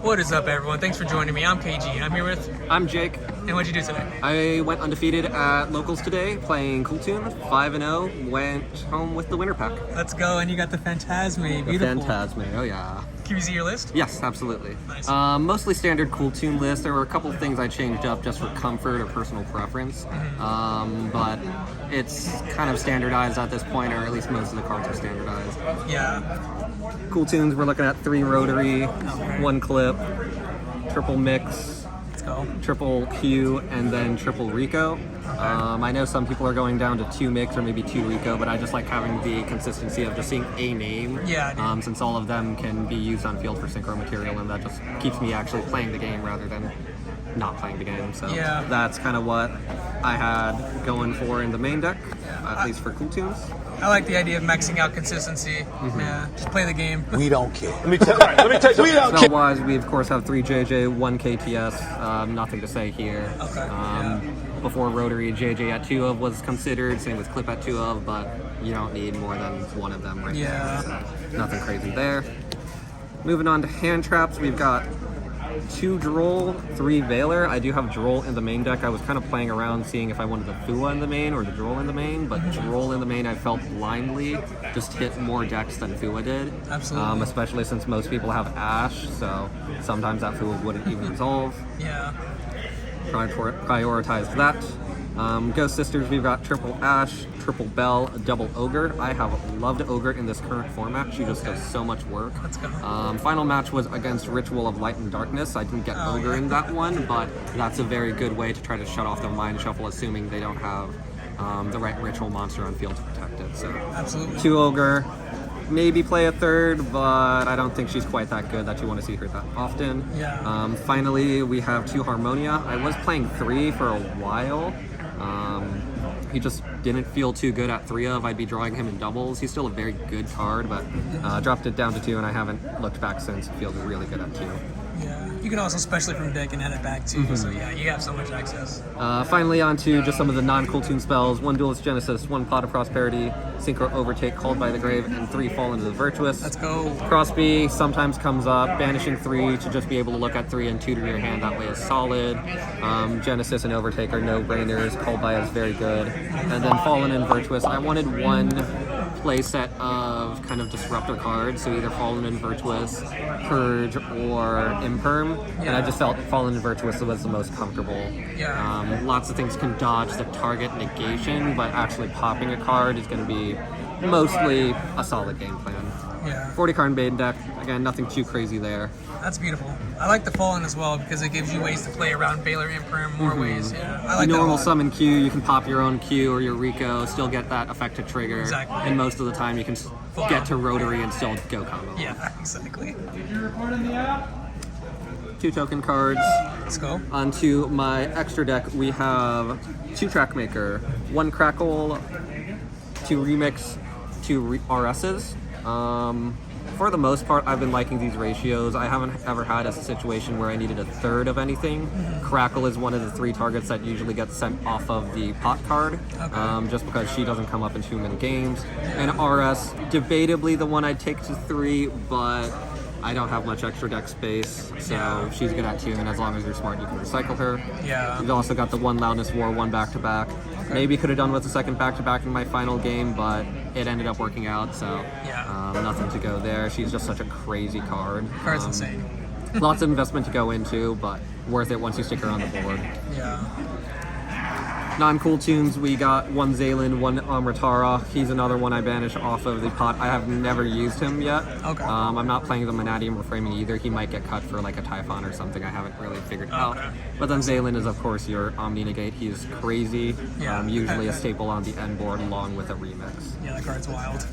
What is up, everyone? Thanks for joining me. I'm KG. I'm here with... I'm Jake. And what'd you do today? I went undefeated at locals today, playing Kewl, 5-0. Went home with the winner pack. Let's go, and you got the Phantasme. The Beautiful. Phantasme, oh yeah. Can you see your list? Yes, absolutely. Nice. Mostly standard Kewl list. There were a couple things I changed up just for comfort or personal preference. But it's kind of standardized at this point, or at least most of the cards are standardized. Yeah. Kewl, we're looking at 3 rotary, 1 clip, triple mix, Let's go. triple Q, and then triple Rico. I know some people are going down to 2 mix or maybe 2 Rico, but I just like having the consistency of just seeing a name. Yeah, since all of them can be used on field for synchro material, and that just keeps me actually playing the game rather than not playing the game. So Yeah. that's kind of what I had going for in the main deck, at least for Kewl. I like the idea of maxing out consistency. Yeah, just play the game. We don't care. Let me tell you, we don't care. Spell-wise, we of course have 3 JJ, 1 KTS. Nothing to say here. Okay. Before Rotary, JJ at 2 of was considered, same with Clip at 2 of, but you don't need more than 1 of them right now. So nothing crazy there. Moving on to hand traps, we've got 2 Droll, 3 Veiler. I do have Droll in the main deck. I was kind of playing around seeing if I wanted the Fua in the main or the Droll in the main, but Droll in the main I felt blindly just hit more decks than Fua did. Absolutely. Especially since most people have Ash, so sometimes that Fua wouldn't even resolve. Yeah. Prioritize that. Ghost Sisters, we've got triple Ash, triple Bell, double Ogre. I have loved Ogre in this current format. She just does so much work. Let's go. Final match was against Ritual of Light and Darkness. I didn't get Ogre in that one, but that's a very good way to try to shut off their mind shuffle, assuming they don't have the right Ritual monster on field to protect it. So Absolutely. 2 Ogre. Maybe play a 3rd, but I don't think she's quite that good that you want to see her that often. Yeah. Finally, we have 2 Harmonia. I was playing 3 for a while. He just didn't feel too good at 3 of. I'd be drawing him in doubles. He's still a very good card, but dropped it down to 2, and I haven't looked back since. It feels really good at 2. Yeah. You can also specially from deck and add it back too. So yeah, you have so much access. Finally, on to just some of the non-Kewl spells. 1 Duelist Genesis, 1 Pot of Prosperity, Synchro Overtake, Called by the Grave, and 3 Fall into the Virtuous. Let's go. Crossby sometimes comes up, banishing 3 to just be able to look at 3 and tutor your hand. That way is solid. Genesis and Overtake are no-brainers. Called by is very good. And then Fallen and Virtuous. I wanted 1 playset of kind of disruptor cards, so either Fallen and Virtuous, Purge, or Imperm. And I just felt Fallen and Virtuous was the most comfortable. Yeah. Lots of things can dodge the target negation, but actually popping a card is going to be mostly a solid game plan. Yeah. 40 card main deck, again, nothing too crazy there. That's beautiful. I like the Fallen as well because it gives you ways to play around Baylor Imperm more ways. Yeah. I like that a Normal lot. summon Q, you can pop your own Q or your Rico, still get that effective trigger. Exactly. And most of the time you can get to Rotary and still go combo. Yeah, exactly. 2 token cards. Let's go. Onto my extra deck, we have 2 Trackmaker, 1 Crackle, 2 Remix, 2 RSs. For the most part, I've been liking these ratios. I haven't ever had a situation where I needed a 1/3 of anything. Crackle is one of the 3 targets that usually gets sent off of the pot card, just because she doesn't come up in too many games. And RS, debatably the one I'd take to 3, but I don't have much extra deck space, so she's good at 2, and as long as you're smart, you can recycle her. Yeah. You've also got the 1 Loudness War, 1 back-to-back. Maybe could have done with the 2nd back-to-back in my final game, but it ended up working out, so nothing to go there. She's just such a crazy card. Card's insane. Lots of investment to go into, but worth it once you stick her on the board. Yeah. Non-Kewl, we got 1 Zaylin, 1 Amritara. He's another one I banished off of the pot. I have never used him yet. Okay. I'm not playing the Manadium Reframing either. He might get cut for like a Typhon or something. I haven't really figured out. But then Zaylin is of course your Omni Negate. He's crazy. Yeah. Usually a staple on the end board along with a remix. Yeah, that card's wild.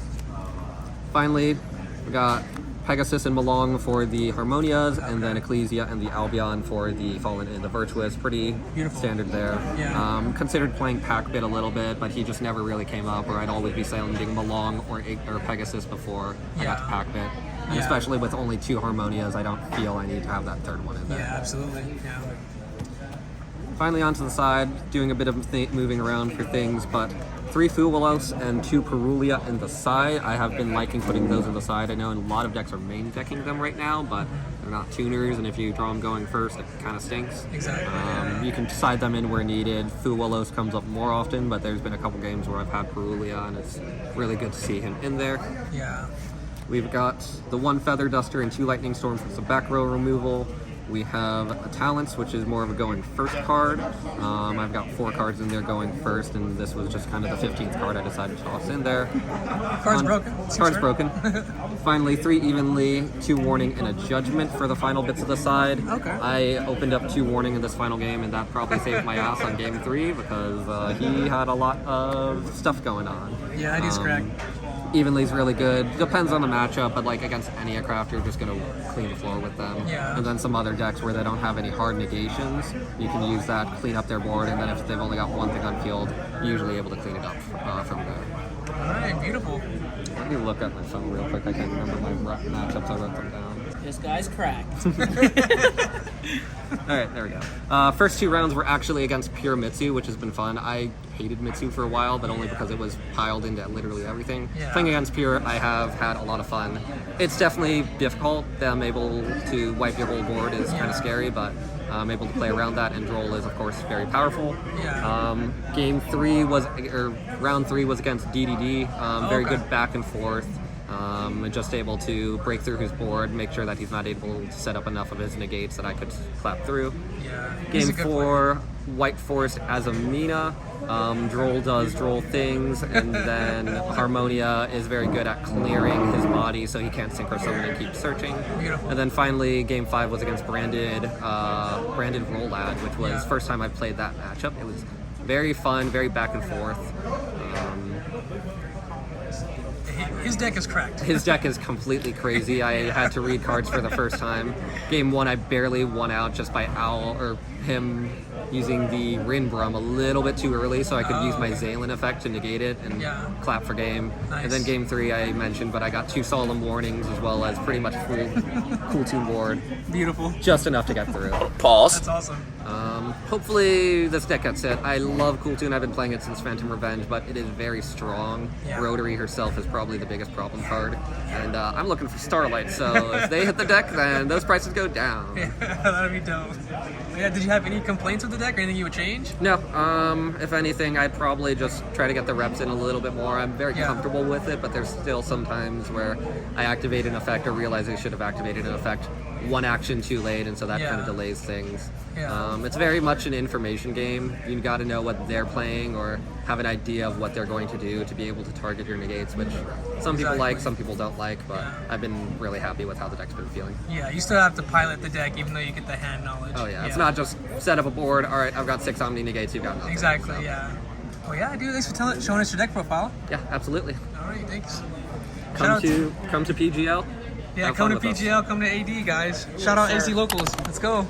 Finally, we got Pegasus and Malong for the Harmonias, and then Ecclesia and the Albion for the Fallen and the Virtuous. Pretty Beautiful. standard there. Yeah. Considered playing Packbit a little bit, but he just never really came up, or I'd always be silencing Malong or Pegasus before I got to Packbit. And Yeah. especially with only 2 Harmonias, I don't feel I need to have that 3rd one in there. Yeah, absolutely. Yeah. Finally onto the side, doing a bit of moving around for things, but 3 Fuwalos and 2 Perulia in the side. I have been liking putting those in the side. I know a lot of decks are main decking them right now, but They're not tuners, and if you draw them going first, it kind of stinks. Exactly. You can side them in where needed. Fuwalos comes up more often, but there's been a couple games where I've had Perulia, and it's really good to see him in there. Yeah. We've got the 1 Feather Duster and 2 Lightning Storms for some back row removal. We have a Talents, which is more of a going first card. I've got 4 cards in there going first, and this was just kind of the 15th card I decided to toss in there. Card's broken. Card's broken. Finally, 3 Evenly, 2 Warning, and a Judgment for the final bits of the side. Okay. I opened up 2 Warning in this final game, and that probably saved my ass on game 3 because he had a lot of stuff going on. Yeah, ID's correct. Evenly's really good. Depends on the matchup, but like against any aircraft, you're just going to clean the floor with them. Yeah. And then some other decks where they don't have any hard negations, you can use that, clean up their board, and then if they've only got 1 thing on field, you're usually able to clean it up from there. All right, beautiful. Let me look at my phone real quick. I can't remember my matchups. I wrote them down. This guy's cracked. All right, there we go. First 2 rounds were actually against pure Mitsu, which has been fun. I hated Mitsu for a while, but only because it was piled into literally everything. Yeah. Playing against pure, I have had a lot of fun. It's definitely difficult. Them able to wipe your whole board is kind of scary, but I'm able to play around that, and Droll is, of course, very powerful. Yeah. Round 3 was against DDD. Very Okay. good back and forth. Just able to break through his board, make sure that he's not able to set up enough of his negates that I could clap through. Yeah. He's Game a good 4, White Forest as a Mina. Droll does Droll things, and then Harmonia is very good at clearing his body so he can't synchro summon and keep searching. Beautiful. And then finally, Game 5 was against Branded Rolad, which was first time I played that matchup. It was very fun, very back and forth. His deck is cracked. His deck is completely crazy. I had to read cards for the first time. Game 1, I barely won out just by him using the Rinbrum a little bit too early, so I could use my Zalen effect to negate it and clap for game. Nice. And then Game 3, I mentioned, but I got 2 Solemn Warnings as well as pretty much full Cool Tune board. Beautiful. Just enough to get through. Pause. That's awesome. Hopefully this deck gets hit. I love Cool Tune. I've been playing it since Phantom Revenge, but it is very strong. Yeah. Rotary herself is probably the biggest problem card. And I'm looking for Starlight, so if they hit the deck, then those prices go down. Yeah, that'd be dope. Yeah, did you have any complaints with the deck or anything you would change? No, if anything, I'd probably just try to get the reps in a little bit more. I'm very comfortable with it, but there's still some times where I activate an effect or realize I should have activated an effect 1 action too late, and so that kind of delays things. Yeah. It's very much an information game. You got to know what they're playing or have an idea of what they're going to do to be able to target your negates, which some people like, some people don't like, but I've been really happy with how the deck's been feeling. Yeah, you still have to pilot the deck even though you get the hand knowledge. Oh yeah, it's not just set up a board, all right, I've got 6 Omni negates, you've got nothing. Exactly, So, yeah. Well, yeah, dude, thanks for showing us your deck profile. Yeah, absolutely. All right, thanks. Come to PGL. Yeah, Have come fun to with us. PGL, come to AD, guys. Shout out AC Locals. Let's go.